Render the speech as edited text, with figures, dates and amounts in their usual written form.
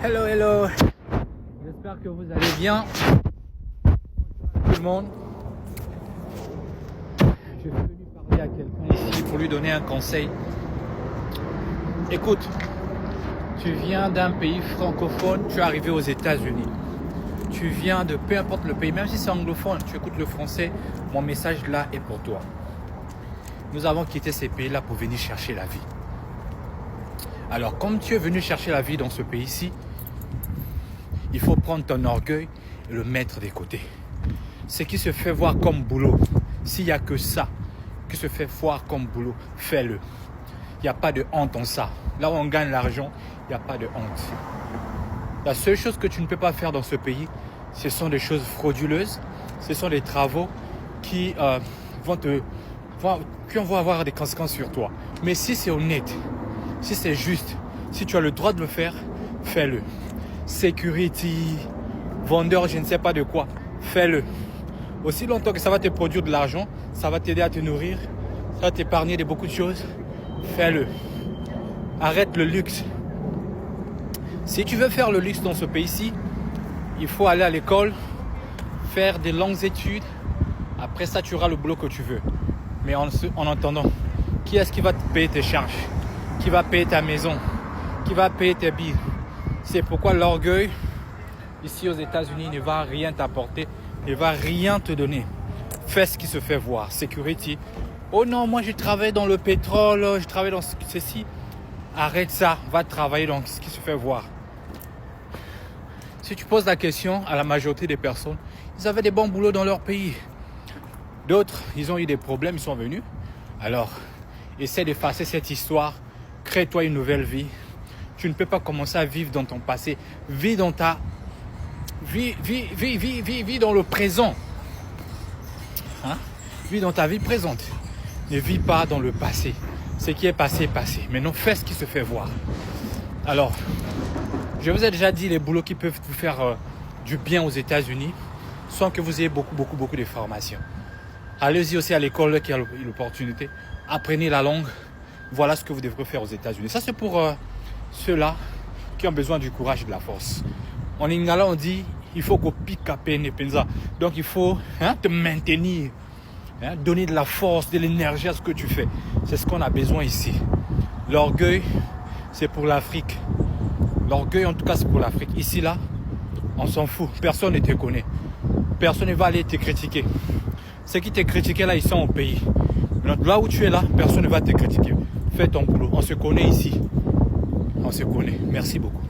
Hello, hello. J'espère que vous allez bien. Tout le monde. Je suis venu parler à quelqu'un ici pour lui donner un conseil. Écoute, tu viens d'un pays francophone, tu es arrivé aux États-Unis. Tu viens de peu importe le pays, même si c'est anglophone, tu écoutes le français, mon message là est pour toi. Nous avons quitté ces pays-là pour venir chercher la vie. Alors, comme tu es venu chercher la vie dans ce pays-ci, il faut prendre ton orgueil et le mettre de côté. Ce qui se fait voir comme boulot, s'il n'y a que ça qui se fait voir comme boulot, fais-le. Il n'y a pas de honte en ça. Là où on gagne l'argent, il n'y a pas de honte. La seule chose que tu ne peux pas faire dans ce pays, ce sont des choses frauduleuses, ce sont des travaux qui vont avoir des conséquences sur toi. Mais si c'est honnête, si c'est juste, si tu as le droit de le faire, fais-le. Security, vendeur, je ne sais pas de quoi, fais-le. Aussi longtemps que ça va te produire de l'argent, ça va t'aider à te nourrir, ça va t'épargner de beaucoup de choses, fais-le. Arrête le luxe. Si tu veux faire le luxe dans ce pays-ci, il faut aller à l'école, faire des longues études. Après ça, tu auras le boulot que tu veux. Mais en attendant, qui est-ce qui va te payer tes charges? Qui va payer ta maison? Qui va payer tes billes? C'est pourquoi l'orgueil, ici aux États-Unis, ne va rien t'apporter, ne va rien te donner. Fais ce qui se fait voir. Security. Oh non, moi je travaille dans le pétrole, je travaille dans ceci. Arrête ça, va travailler dans ce qui se fait voir. Si tu poses la question à la majorité des personnes, ils avaient des bons boulots dans leur pays. D'autres, ils ont eu des problèmes, ils sont venus. Alors, essaie d'effacer cette histoire. Crée-toi une nouvelle vie. Tu ne peux pas commencer à vivre dans ton passé. Vis dans ta... Vis dans le présent. Hein? Vis dans ta vie présente. Ne vis pas dans le passé. Ce qui est passé est passé. Maintenant, fais ce qui se fait voir. Alors, je vous ai déjà dit les boulots qui peuvent vous faire du bien aux États-Unis sans que vous ayez beaucoup de formations. Allez-y aussi à l'école qui a l'opportunité. Apprenez la langue. Voilà ce que vous devrez faire aux États-Unis. Ça, c'est pour ceux-là qui ont besoin du courage et de la force. En lingala, on dit il faut qu'on pique à peine et pensa. Donc, il faut te maintenir, donner de la force, de l'énergie à ce que tu fais. C'est ce qu'on a besoin ici. L'orgueil, c'est pour l'Afrique. L'orgueil, en tout cas, c'est pour l'Afrique. Ici, là, on s'en fout. Personne ne te connaît. Personne ne va aller te critiquer. Ceux qui te critiquaient là, ils sont au pays. Donc, là où tu es là, personne ne va te critiquer. Fais ton boulot. On se connaît ici. On se connaît. Merci beaucoup.